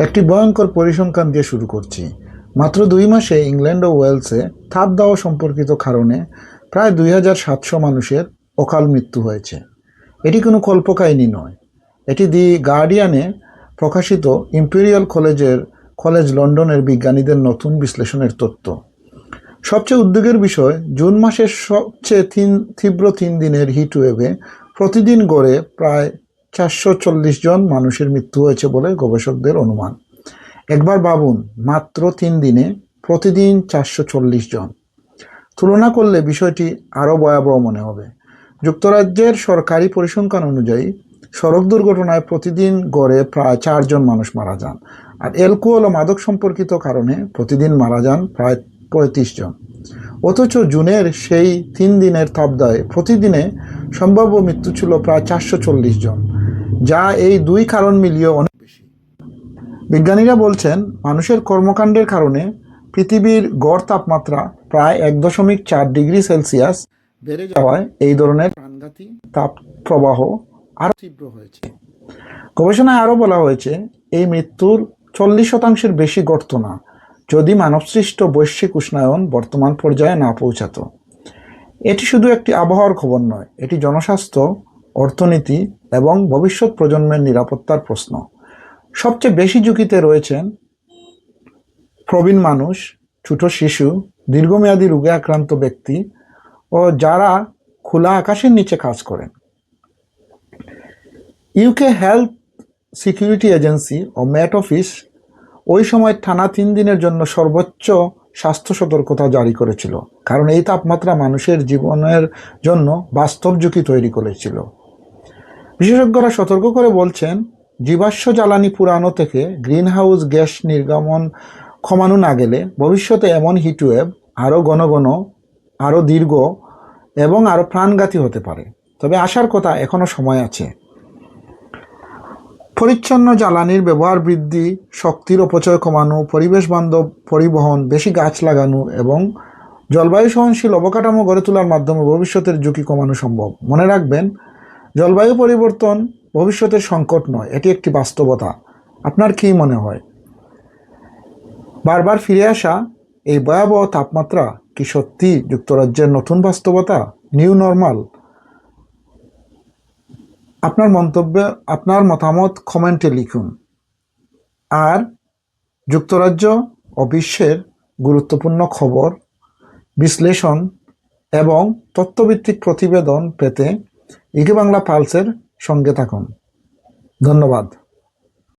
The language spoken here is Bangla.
একটি ভয়ঙ্কর পরিসংখ্যান দিয়ে শুরু করছি। মাত্র 2 মাসে ইংল্যান্ড ও ওয়েলসে তাপ দাহ সম্পর্কিত কারণে প্রায় 2700 মানুষের অকাল মৃত্যু হয়েছে। এটি কোনো কল্পকাহিনী নয়, এটি দি গার্ডিয়ানে প্রকাশিত ইম্পেরিয়াল কলেজ লন্ডনের বিজ্ঞানীদের নতুন বিশ্লেষণের তথ্য। সবচেয়ে উদ্বেগের বিষয়, জুন মাসের সবচেয়ে তীব্র 3 দিনের হিটওয়েভে প্রতিদিন গড়ে প্রায় 440 জন মানুষের মৃত্যু হয়েছে বলে গবেষকদের অনুমান। একবার ভাবুন, মাত্র 3 দিনে প্রতিদিন 440 জন। তুলনা করলে বিষয়টি আরও ভয়াবহ মনে হবে। যুক্তরাজ্যের সরকারি পরিসংখ্যান অনুযায়ী সড়ক দুর্ঘটনায় প্রতিদিন গড়ে প্রায় 4 জন মানুষ মারা যান, আর অ্যালকোহল ও মাদক সম্পর্কিত কারণে প্রতিদিন মারা যান প্রায় 35 জন। অথচ জুনের সেই 3 দিনের তাপদাহে প্রতিদিনে সম্ভাব্য মৃত্যু ছিল প্রায় 440 জন, যা এই 2 কারণ মিলিয়ে অনেক বেশি। বিজ্ঞানীরা বলছেন, মানুষের কর্মকাণ্ডের কারণে পৃথিবীর গড় তাপমাত্রা প্রায় 1.4 ডিগ্রি সেলসিয়াস বেড়ে যাওয়ায় এই ধরনের প্রাণঘাতী তাপ প্রবাহ আরও তীব্র হয়েছে। গবেষণায় আরও বলা হয়েছে, এই মৃত্যুর 40% বেশি ঘটত না যদি মানবসৃষ্ট বৈশ্বিক উষ্ণায়ন বর্তমান পর্যায়ে না পৌঁছাত। এটি শুধু একটি আবহাওয়ার খবর নয়, এটি জনস্বাস্থ্য, অর্থনীতি এবং ভবিষ্যৎ প্রজন্মের নিরাপত্তার প্রশ্ন। সবচেয়ে বেশি ঝুঁকিতে রয়েছেন প্রবীণ মানুষ, ছোট শিশু, দীর্ঘমেয়াদী রোগে আক্রান্ত ব্যক্তি ও যারা খোলা আকাশের নিচে কাজ করেন। ইউকে হেলথ সিকিউরিটি এজেন্সি ও মেট অফিস ওই সময় টানা 3 দিনের জন্য সর্বোচ্চ স্বাস্থ্য সতর্কতা জারি করেছিল, কারণ এই তাপমাত্রা মানুষের জীবনের জন্য বাস্তব ঝুঁকি তৈরি করেছিল। বিশেষজ্ঞরা সতর্ক করে বলছেন, জীবাশ্ম জ্বালানি পুরানো থেকে গ্রিনহাউস গ্যাস নির্গমন কমানো না গেলে ভবিষ্যতে এমন হিটওয়েভ আরও ঘন ঘন, আরও দীর্ঘ এবং আরও প্রাণঘাতী হতে পারে। তবে আসার কথা এখনও সময় আছে। পরিচ্ছন্ন জ্বালানির ব্যবহার বৃদ্ধি, শক্তির অপচয় কমানো, পরিবেশ বান্ধব পরিবহন, বেশি গাছ লাগানো এবং জলবায়ু সহনশীল অবকাঠামো গড়ে তোলার মাধ্যমে ভবিষ্যতের ঝুঁকি কমানো সম্ভব। মনে রাখবেন, জলবায়ু পরিবর্তন ভবিষ্যতের সংকট নয়, এটি একটি বাস্তবতা। আপনার কী মনে হয়? বারবার ফিরে আসা এই ভয়াবহ তাপমাত্রা কি সত্যি যুক্তরাজ্যের নতুন বাস্তবতা, নিউ নর্মাল? আপনার মতামত কমেন্টে লিখুন। আর যুক্তরাজ্য ও বিশ্বের গুরুত্বপূর্ণ খবর, বিশ্লেষণ এবং তথ্যভিত্তিক প্রতিবেদন পেতে ইকে বাংলা পালসের সঙ্গে থাকুন। ধন্যবাদ।